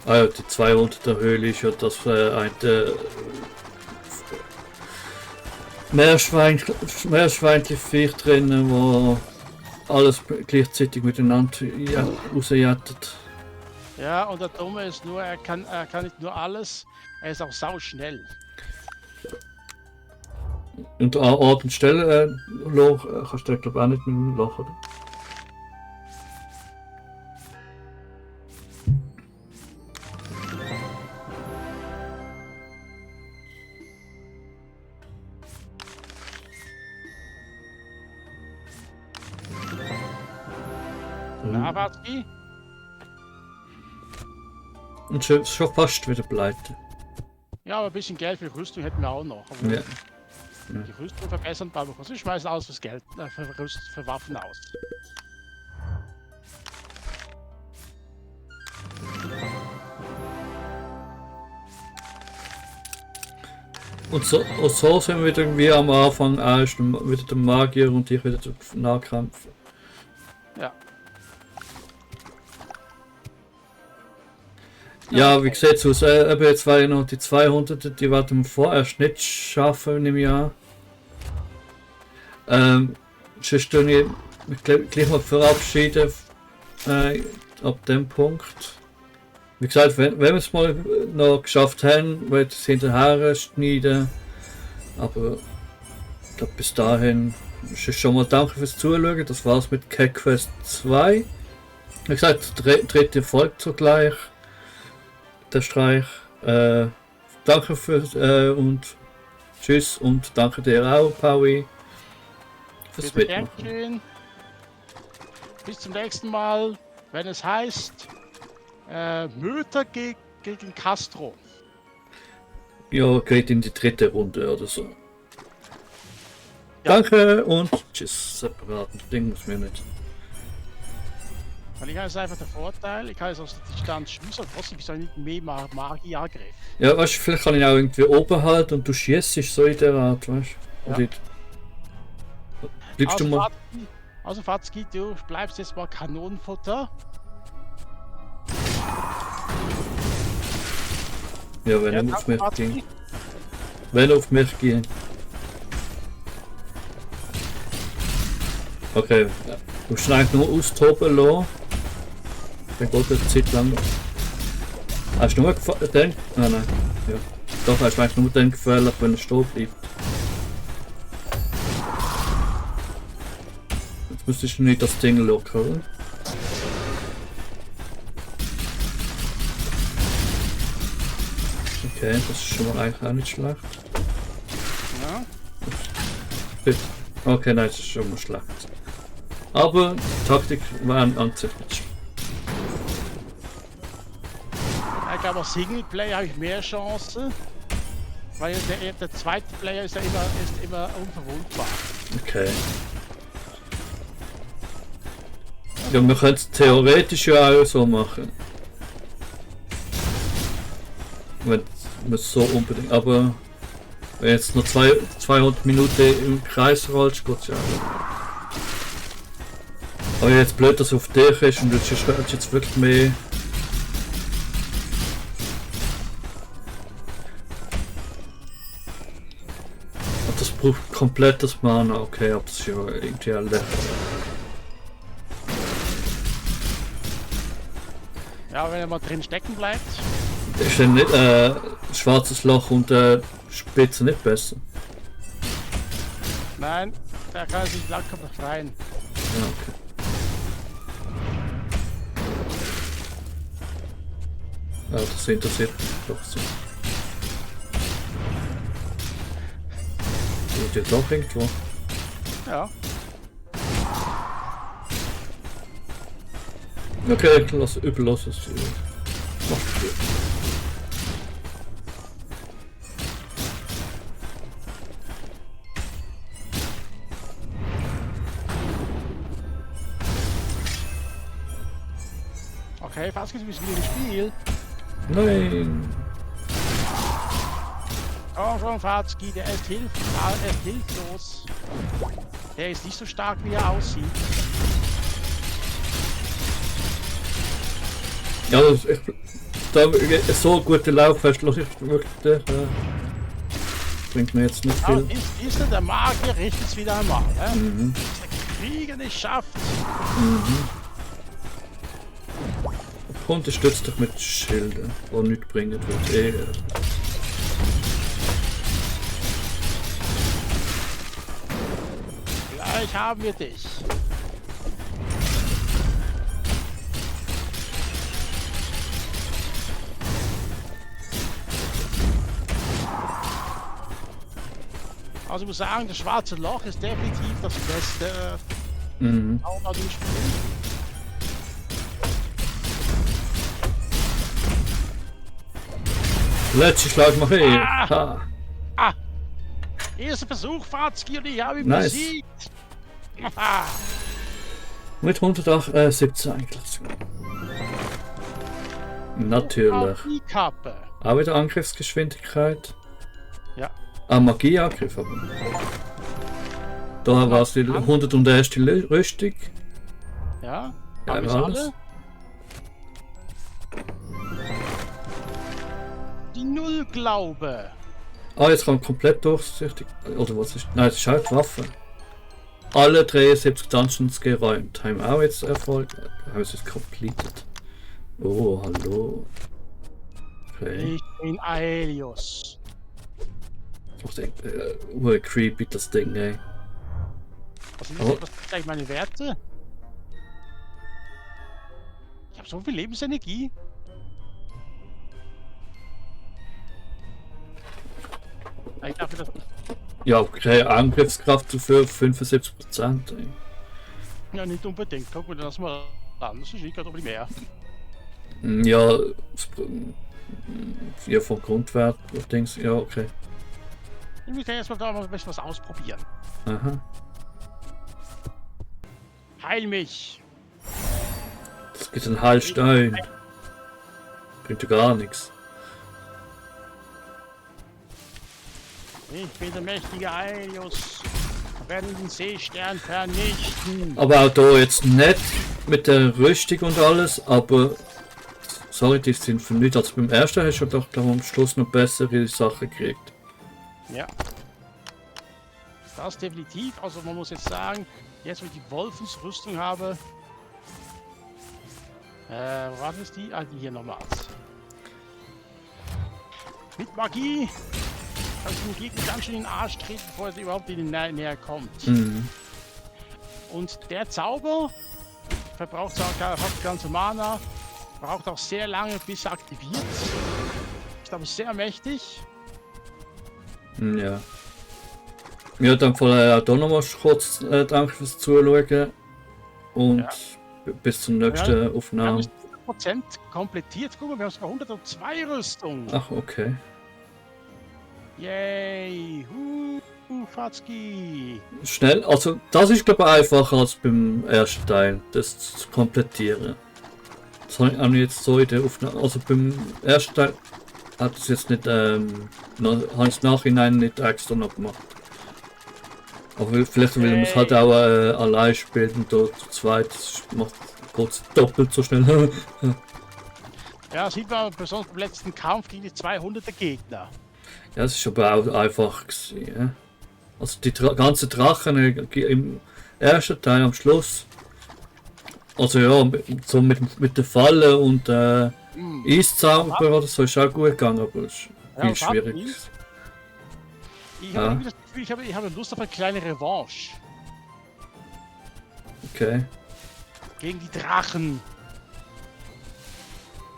Ah ja, die 200er Höhle ist ja das eine meerschweinliche Viech drin, wo alles gleichzeitig miteinander rausjettet. Ja, und der Dumme ist nur, er kann nicht nur alles, er ist auch sau schnell. Und an Ort und Stelle Loch kannst du glaube auch nicht mit dem Loch, oder? Na, Watzki? Und schon fast wieder pleite. Ja, aber ein bisschen Geld für die Rüstung hätten wir auch noch. Aber Ja. die Rüstung verbessern, weil wir schmeißen alles fürs Geld, für Waffen aus. Und so sind wir wieder wie am Anfang erst wieder der Magier und ich wieder der Nahkämpfer. Ja. Ja, wie sieht es aus? Eben jetzt war ja noch die 200, die werden wir vorerst nicht schaffen, nehme ich an. Sonst tue ich mich gleich mal verabschieden ab dem Punkt. Wie gesagt, wenn wir es mal noch geschafft haben, wird es hinterher schneiden. Aber ich glaube, bis dahin ist es schon mal danke fürs Zuschauen. Das war's mit Cat Quest 2. Wie gesagt, dritte Folge zugleich. Der Streich. Danke fürs und tschüss und danke dir auch, Paui, fürs Bitte Mitmachen. Dankeschön. Bis zum nächsten Mal, wenn es heißt Möter gegen Castro. Ja, geht in die dritte Runde oder so. Ja. Danke und tschüss. Separaten Ding muss mir nicht. Weil ich habe jetzt einfach den Vorteil, ich kann es aus der Distanz schießen, aber trotzdem ist es nicht mehr Magie angreifen. Ja, weißt du, vielleicht kann ich auch irgendwie oben halten und du schießt so in der Art, weißt du? Ja. Ja. Bleibst du mal. Also Fatzki, du bleibst jetzt mal Kanonenfutter. Ja, wenn Ja, er auf danke, mich Fatzki. ging. Wenn er auf mich ging. Okay, du musst ihn eigentlich nur austoben lassen. Dann geht eine Zeit lang. Hast du nur den? Nein. Ja. Doch, hast du eigentlich nur den gefährlich, wenn er stehen bleibt. Jetzt müsstest du nicht das Ding lockern. Okay, das ist schon mal eigentlich auch nicht schlecht. Ja. Okay, nein, das ist schon mal schlecht. Aber die Taktik war an sich nicht. Ich glaube, als Singleplayer habe ich mehr Chancen. Weil der zweite Player ist ja immer unverwundbar. Okay. Ja, wir können es theoretisch ja auch so machen. Wenn wir es so unbedingt. Aber wenn jetzt noch 200 Minuten im Kreis rollst, geht's ja auch. Aber jetzt blöd, dass es auf dich ist und jetzt ist jetzt wirklich mehr. Und das braucht komplett das Mana, okay, aber das ist ja irgendwie alle. Ja, wenn er mal drin stecken bleibt. Ist denn nicht schwarzes Loch und Spitze nicht besser? Nein, der kann sich langsam befreien. Ja, okay. Ja, das interessiert mich doch so. Und jetzt auch irgendwo. Ja. Okay, überlass es. Mach gut. Okay, fast ist wieder im Spiel. Nein! Oh, schon Fatzki, der ist hilflos. Der ist nicht so stark, wie er aussieht. Ja, da so gute Lauf hast, lass ich wirklich. Bringt mir jetzt nicht Ja, viel. ist der Magier richtet es wieder einmal. Ne? Mhm. Der Krieger nicht schafft. Unterstützt dich mit Schilden, die nichts bringen wird. Gleich haben wir dich. Also ich muss sagen, das schwarze Loch ist definitiv das beste Auto im Spiel. Letzter Schlag mache ich. Ah. Ha. Erster Versuch, Fatzki, und ich habe ihn Nice. besiegt. Haha. Mit 117 eigentlich. Natürlich. Die Kappe. Auch wieder Angriffsgeschwindigkeit. Ja. Ah, Magieangriff aber. Da war es die 101. Rüstung. Ja. Ja, Haben wir's alles. alle? Die Nullglaube. Ah, jetzt kann man komplett durchsichtig. Oder was ist? Nein, das ist halt Waffe. Alle 73 Dungeons geräumt. Haben auch jetzt Erfolg. Haben es jetzt completed. Oh, hallo. Okay. Ich bin Aelius. Ich denke, creepy das Ding, ey. Was sind Oh. was sind eigentlich meine Werte? Ich habe so viel Lebensenergie. Ich darf das Ja, okay, Angriffskraft für 75%. Ey. ja nicht unbedingt. Guck mal das mal an. Das ist nicht gerade ein bisschen mehr. Ja, ja, vom Grundwert auf Dings, ja, okay. Ich will erstmal da mal ein bisschen was ausprobieren. Aha. Heil mich! Das gibt einen Heilstein. Bringt ja gar nichts. Ich bin der mächtige Aelius. Wir werden den Seestern vernichten. Aber auch da jetzt nicht mit der Rüstung und alles, aber sorry, die sind für nichts. Also beim ersten hast du doch, glaube ich, am Schluss noch bessere Sachen gekriegt. Ja. Das definitiv. Also man muss jetzt sagen, jetzt wo ich die Wolfensrüstung habe. Wo war das die? Ah, die hier nochmals. Mit Magie kann ich den Gegner ganz schön in den Arsch treten, bevor er überhaupt in den näher kommt. Mhm. Und der Zauber verbraucht zwar fast ganze Mana, braucht auch sehr lange, bis er aktiviert. Ist aber sehr mächtig. Ja. Ja, dann vorher auch noch mal kurz danke fürs Zuschauen und Ja. bis zum nächsten Wir haben Aufnahme. es 100% komplettiert. Guck mal, wir haben sogar 102 Rüstung. Ach, okay. Yay! Fatzki! Schnell, also das ist glaube ich einfacher als beim ersten Teil, das zu komplettieren. Das habe ich jetzt so in der Aufnahme, also beim ersten Teil hat es jetzt nicht, habe ich es nachhinein nicht extra noch gemacht. Aber vielleicht will man es halt auch allein spielen und da zu zweit, das macht kurz doppelt so schnell. Ja, sieht man besonders beim letzten Kampf gegen die 200er Gegner. Ja, es ist aber auch einfach gewesen, ja. Also die ganze Drachen im ersten Teil am Schluss. Also ja, so mit der Falle und Eiszauber oder so ist auch gut gegangen, aber es ist viel Ja, schwieriger. Ich habe irgendwie das Gefühl, ich habe Lust auf eine kleine Revanche Okay. gegen die Drachen.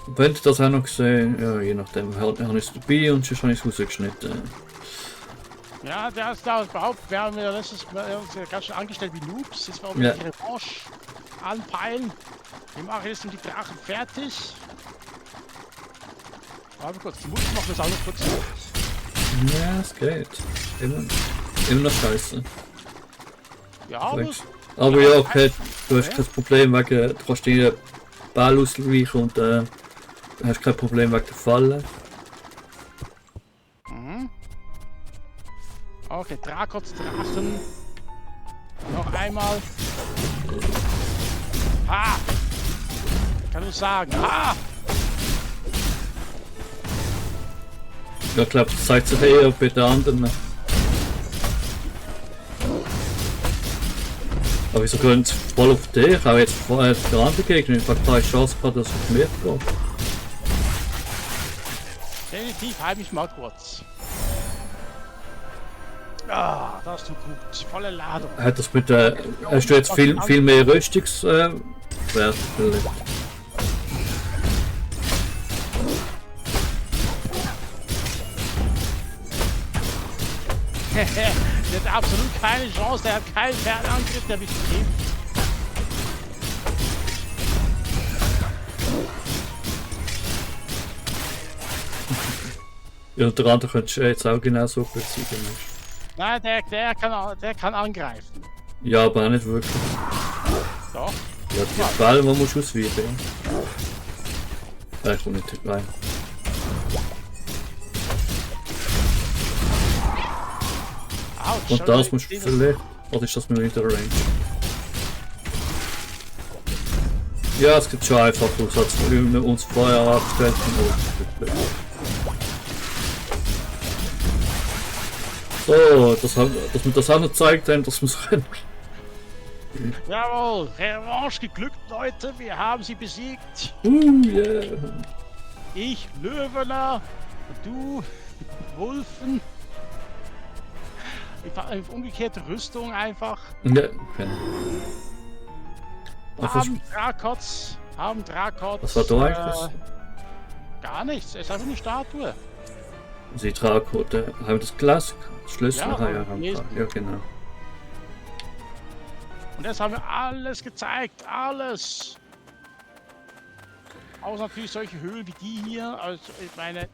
Wenn ich das auch noch gesehen, ja, je nachdem, habe ich es dabei und sonst habe ich es rausgeschnitten. Ja, der ist da überhaupt, wir haben ja letztes Mal uns ja ganz schön angestellt wie Noobs. Jetzt wollen wir die Revanche anpeilen. Wir machen jetzt die Drachen fertig. Warte kurz, die Musik machen das auch noch kurz. Ja, es geht. Immer noch scheiße. Ja, aber Aber ja, okay, du hast kein Problem wegen, du kannst den Ball ausweichen und hast kein Problem wegen der Falle. okay, Drakots Drachen. Noch einmal. Ha! Ich kann nur sagen, ha! Ja, ich glaube, das zeigt sich eher bei den anderen. Aber wieso können sie voll auf dich? Auch jetzt vorher der andere Gegner. Ich habe keine Chance gehabt, dass es auf mich geht. Definitiv, halt mich mal kurz. Ah, das tut gut. Volle Ladung. Hat das mit der. Hast du jetzt viel mehr Rüstungswert vielleicht? Der hat absolut keine Chance, der hat keinen Fernangriff, der mich gegeben. Ja, der andere könntest du jetzt auch genau so besiegen. Nein, der kann angreifen. Ja, aber auch nicht wirklich. Doch. Ja, die Bälle, die musst du ausweichen. Ja, ich komme nicht rein. Autsch, Und das musst du vielleicht. Oder ist das nur in der Range? Ja, es gibt schon einfach aus, als wir uns vorher abgestellt haben. So, dass wir das auch noch gezeigt haben, dass wir es können. Jawohl, Revanche geglückt, Leute, wir haben sie besiegt. Yeah. Ich Löwener und du Wulfen. Einfach umgekehrte Rüstung einfach. Ja, okay. Haben Drakots. Was war da eigentlich? Gar nichts, es ist einfach eine Statue. Sie Draco, haben das Glas, Schlüssel, Ja, ja genau. Und jetzt haben wir alles gezeigt, alles. Außer natürlich solche Höhlen wie die hier, also ich meine,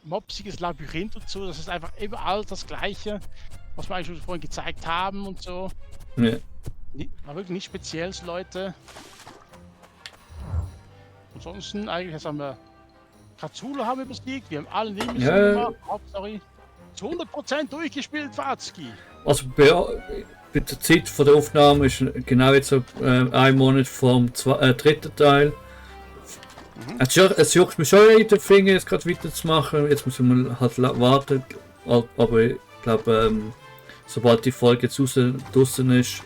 mopsiges Labyrinth und so, das ist einfach überall das Gleiche, was wir eigentlich schon vorhin gezeigt haben und so. Ja. War wirklich nichts Spezielles, Leute. Ansonsten eigentlich, jetzt haben wir Cthulhu haben wir besiegt, wir haben alle Nebenmissionen gemacht, Hauptstory. Zu 100% durchgespielt, Watzki. Also bei der Zeit von der Aufnahme ist genau jetzt ein Monat vom dritten Teil. Es juckt mich schon in den Finger, jetzt gerade weiterzumachen. Jetzt muss ich mal halt warten. Aber ich glaube, sobald die Folge jetzt draußen ist,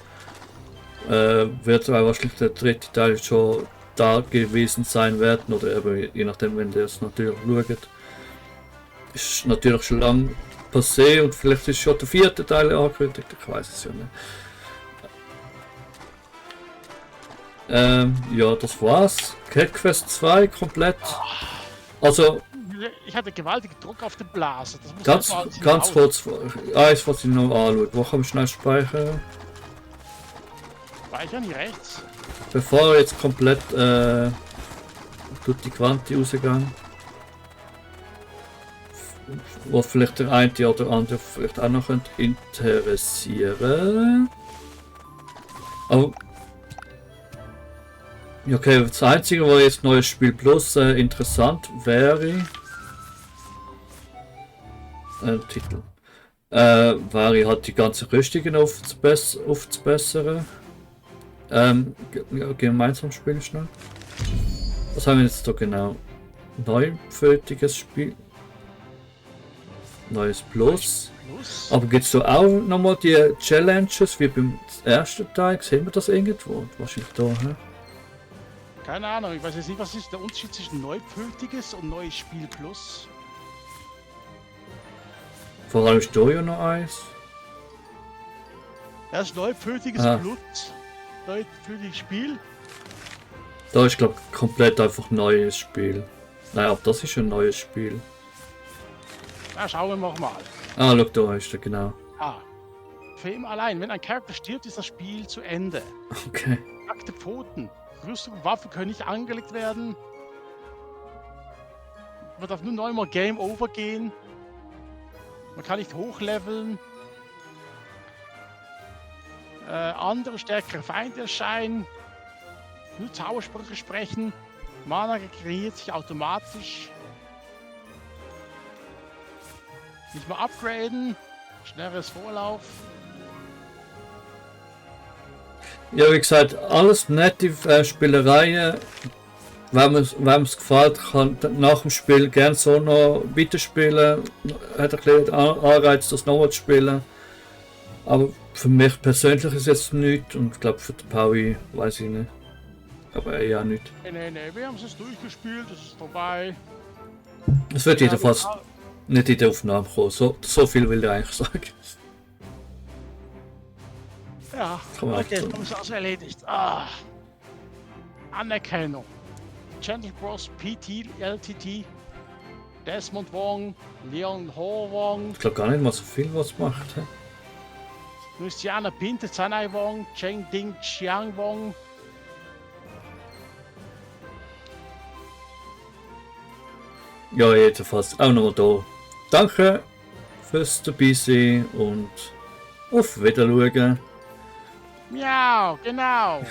wird wahrscheinlich der dritte Teil schon da gewesen sein werden. Oder eben, je nachdem, wenn ihr es natürlich schaut. Ist natürlich schon lange passé und vielleicht ist schon der vierte Teil angekündigt, ich weiß es ja nicht. Ja, das war's. Cat Quest 2 komplett. Also ich hatte gewaltigen Druck auf den Blasen. ganz kurz, eins was ich noch anschaue. Wo kann ich schnell speichern? Speichern hier rechts. Bevor er jetzt komplett tut die Quanti rausgehen. Was vielleicht der eine oder andere vielleicht auch noch interessieren. Aber okay, das einzige, was jetzt neues Spiel Plus interessant wäre, Titel, wäre halt die ganze Rüstungen aufzubessern. Gemeinsam spielen schnell. Was haben wir jetzt da genau? Neufältiges Spiel. Neues Plus. Aber gibt es so auch nochmal die Challenges wie beim ersten Teil? Sehen wir das irgendwo? Wahrscheinlich da, hä? Keine Ahnung, ich weiß jetzt nicht, was ist der Unterschied zwischen Neufältiges und Neues Spiel Plus? Vor allem ist da ja noch eins. Das ist Neufältiges Plus. Neufältiges Spiel. Da ist glaube ich komplett einfach neues Spiel. Nein, aber das ist ein neues Spiel. Na, schauen wir mal. Ah, schau, da ist er, genau. Für immer allein. Wenn ein Charakter stirbt, ist das Spiel zu Ende. Okay. Nackte Pfoten. Rüstung und Waffen können nicht angelegt werden. Man darf nur neunmal Game Over gehen. Man kann nicht hochleveln. Andere stärkere Feinde erscheinen. Nur Zaubersprüche sprechen. Mana regeneriert sich automatisch. Nicht mal upgraden. Schnelleres Vorlauf. Ja, wie gesagt, alles nette Spielereien. Wenn es gefällt, kann nach dem Spiel gerne so noch weiterspielen. Hat ein bisschen Anreiz, das nochmal zu spielen. Aber für mich persönlich ist es jetzt nichts und ich glaube für den Paui weiß ich nicht. Aber ja nicht. Nee, wir haben es jetzt durchgespielt, es ist vorbei. Es wird jedenfalls nicht in der Aufnahme kommen. So viel will ich eigentlich sagen. Ja, okay, dann ist alles erledigt. Anerkennung. Gentle Bros, PT, LTT, Desmond Wong, Leon Ho Wong. Ich glaube gar nicht mal so viel, was macht. He? Luciana Pinte, Zanai Wong, Cheng Ding Chiang Wong. Ja, jedenfalls auch noch da. Danke fürs dabei sein und auf Wiedersehen. Miau, genau.